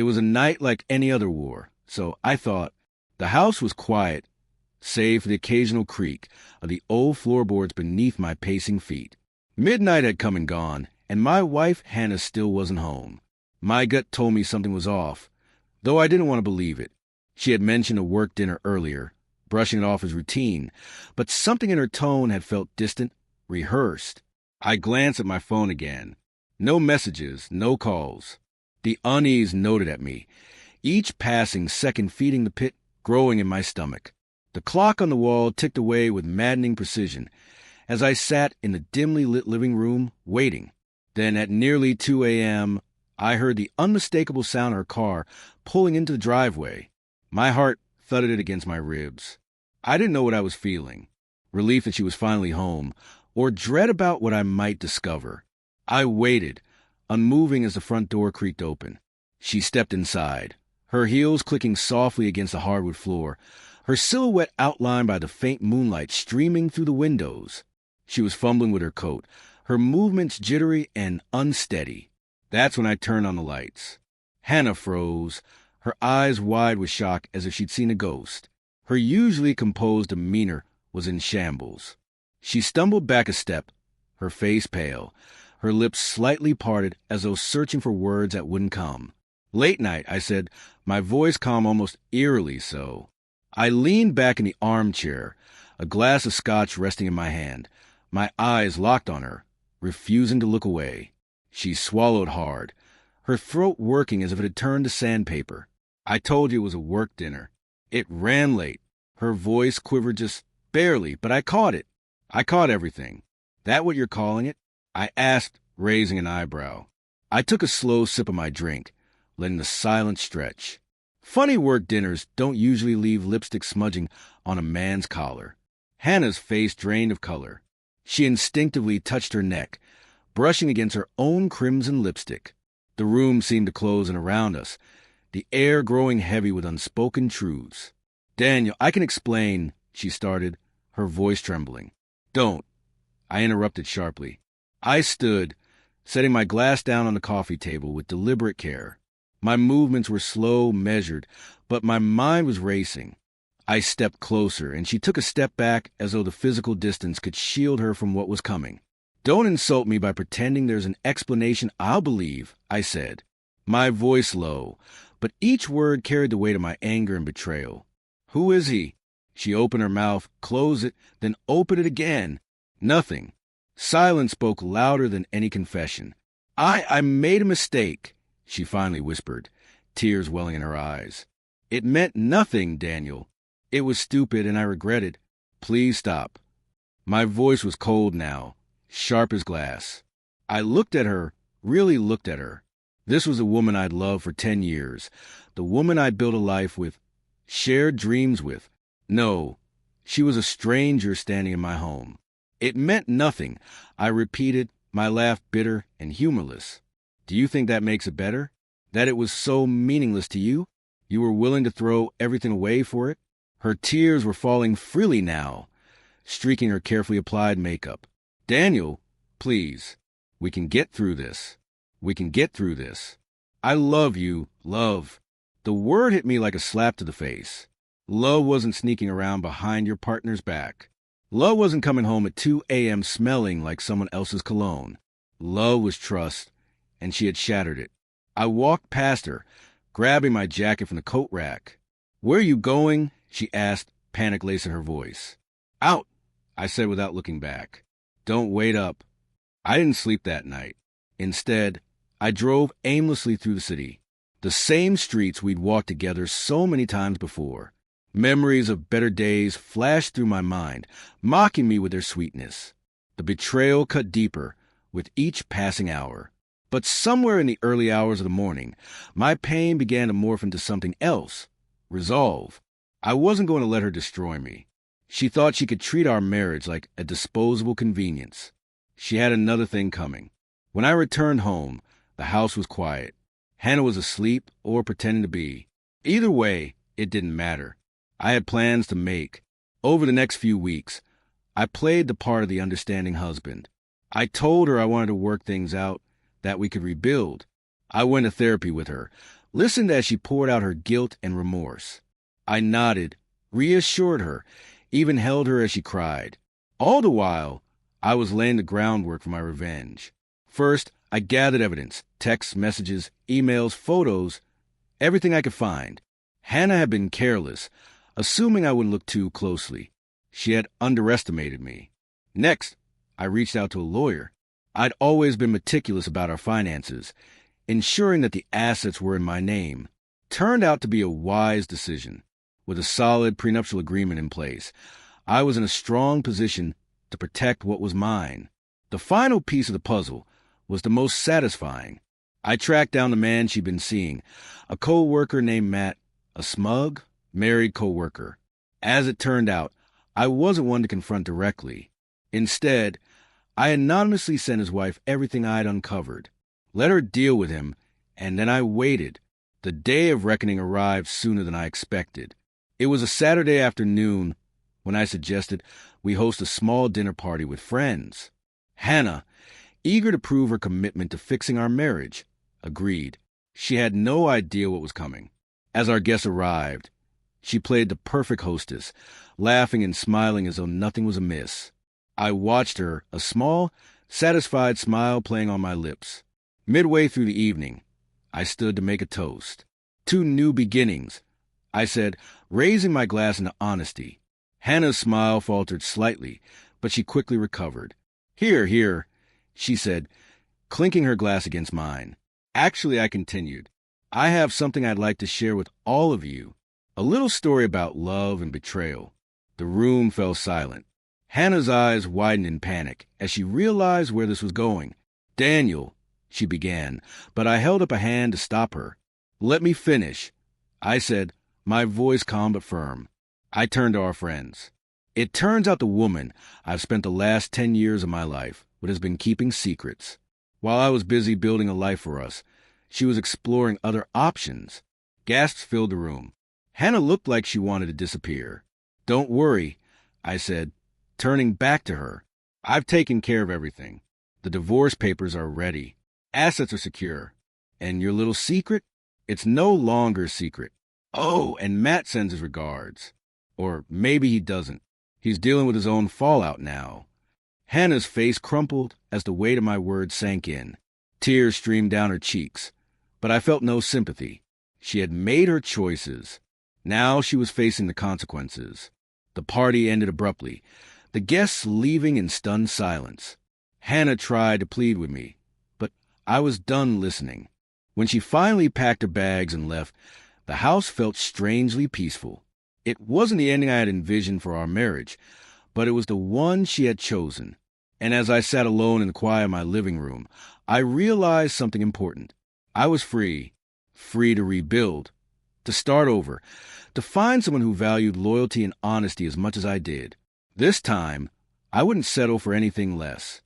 It was a night like any other war, so I thought. The house was quiet, save for the occasional creak of the old floorboards beneath my pacing feet. Midnight had come and gone, and my wife, Hannah, still wasn't home. My gut told me something was off, though I didn't want to believe it. She had mentioned a work dinner earlier, brushing it off as routine, but something in her tone had felt distant, rehearsed. I glanced at my phone again. No messages, no calls. The unease noted at me, each passing second feeding the pit growing in my stomach. The clock on the wall ticked away with maddening precision as I sat in the dimly lit living room, waiting. Then at nearly 2 a.m., I heard the unmistakable sound of her car pulling into the driveway. My heart thudded against my ribs. I didn't know what I was feeling, relief that she was finally home, or dread about what I might discover. I waited, unmoving as the front door creaked open. She stepped inside, her heels clicking softly against the hardwood floor, her silhouette outlined by the faint moonlight streaming through the windows. She was fumbling with her coat, her movements jittery and unsteady. That's when I turned on the lights. Hannah froze, her eyes wide with shock as if she'd seen a ghost. Her usually composed demeanor was in shambles. She stumbled back a step, her face pale, her lips slightly parted as though searching for words that wouldn't come. "Late night," I said, my voice calm almost eerily so. I leaned back in the armchair, a glass of scotch resting in my hand, my eyes locked on her, refusing to look away. She swallowed hard, her throat working as if it had turned to sandpaper. "I told you it was a work dinner. It ran late." Her voice quivered just barely, but I caught it. "I caught everything. That what you're calling it?" I asked, raising an eyebrow. I took a slow sip of my drink, letting the silence stretch. Funny work dinners don't usually leave lipstick smudging on a man's collar. Hannah's face drained of color. She instinctively touched her neck, brushing against her own crimson lipstick. The room seemed to close in around us, the air growing heavy with unspoken truths. "Daniel, I can explain," she started, her voice trembling. "Don't," I interrupted sharply. I stood, setting my glass down on the coffee table with deliberate care. My movements were slow, measured, but my mind was racing. I stepped closer, and she took a step back as though the physical distance could shield her from what was coming. "Don't insult me by pretending there's an explanation I'll believe," I said, my voice low, but each word carried the weight of my anger and betrayal. "Who is he?" She opened her mouth, closed it, then opened it again. Nothing. Silence spoke louder than any confession. I made a mistake," she finally whispered, tears welling in her eyes. "It meant nothing, Daniel. It was stupid, and I regret it. Please stop." My voice was cold now, sharp as glass. I looked at her, really looked at her. This was the woman I'd loved for 10 years, the woman I'd built a life with, shared dreams with. No, she was a stranger standing in my home. "It meant nothing," I repeated, my laugh bitter and humorless. "Do you think that makes it better? That it was so meaningless to you? You were willing to throw everything away for it?" Her tears were falling freely now, streaking her carefully applied makeup. "Daniel, please. We can get through this. We can get through this. I love you, love." The word hit me like a slap to the face. Love wasn't sneaking around behind your partner's back. Love wasn't coming home at 2 a.m. smelling like someone else's cologne. Love was trust, and she had shattered it. I walked past her, grabbing my jacket from the coat rack. "Where are you going?" she asked, panic lacing her voice. "Out," I said without looking back. "Don't wait up." I didn't sleep that night. Instead, I drove aimlessly through the city, the same streets we'd walked together so many times before. Memories of better days flashed through my mind, mocking me with their sweetness. The betrayal cut deeper with each passing hour. But somewhere in the early hours of the morning, my pain began to morph into something else. Resolve. I wasn't going to let her destroy me. She thought she could treat our marriage like a disposable convenience. She had another thing coming. When I returned home, the house was quiet. Hannah was asleep or pretending to be. Either way, it didn't matter. I had plans to make. Over the next few weeks, I played the part of the understanding husband. I told her I wanted to work things out, that we could rebuild. I went to therapy with her, listened as she poured out her guilt and remorse. I nodded, reassured her, even held her as she cried. All the while, I was laying the groundwork for my revenge. First, I gathered evidence, texts, messages, emails, photos, everything I could find. Hannah had been careless, assuming I wouldn't look too closely. She had underestimated me. Next, I reached out to a lawyer. I'd always been meticulous about our finances, ensuring that the assets were in my name. Turned out to be a wise decision. With a solid prenuptial agreement in place, I was in a strong position to protect what was mine. The final piece of the puzzle was the most satisfying. I tracked down the man she'd been seeing, a co-worker named Matt, a smug, married co-worker. As it turned out, I wasn't one to confront directly. Instead, I anonymously sent his wife everything I'd uncovered, let her deal with him, and then I waited. The day of reckoning arrived sooner than I expected. It was a Saturday afternoon when I suggested we host a small dinner party with friends. Hannah, eager to prove her commitment to fixing our marriage, agreed. She had no idea what was coming. As our guests arrived, she played the perfect hostess, laughing and smiling as though nothing was amiss. I watched her, a small, satisfied smile playing on my lips. Midway through the evening, I stood to make a toast. To new beginnings, I said, raising my glass into honesty. Hannah's smile faltered slightly, but she quickly recovered. Here, here, she said, clinking her glass against mine. Actually, I continued, I have something I'd like to share with all of you. A little story about love and betrayal. The room fell silent. Hannah's eyes widened in panic as she realized where this was going. Daniel, she began, but I held up a hand to stop her. Let me finish, I said, my voice calm but firm. I turned to our friends. It turns out the woman I've spent the last 10 years of my life with has been keeping secrets. While I was busy building a life for us, she was exploring other options. Gasps filled the room. Hannah looked like she wanted to disappear. Don't worry, I said, turning back to her. I've taken care of everything. The divorce papers are ready. Assets are secure. And your little secret? It's no longer a secret. Oh, and Matt sends his regards. Or maybe he doesn't. He's dealing with his own fallout now. Hannah's face crumpled as the weight of my words sank in. Tears streamed down her cheeks, but I felt no sympathy. She had made her choices. Now she was facing the consequences. The party ended abruptly, the guests leaving in stunned silence. Hannah tried to plead with me, but I was done listening. When she finally packed her bags and left, the house felt strangely peaceful. It wasn't the ending I had envisioned for our marriage, but it was the one she had chosen. And as I sat alone in the quiet of my living room, I realized something important. I was free to rebuild, to start over, to find someone who valued loyalty and honesty as much as I did. This time, I wouldn't settle for anything less.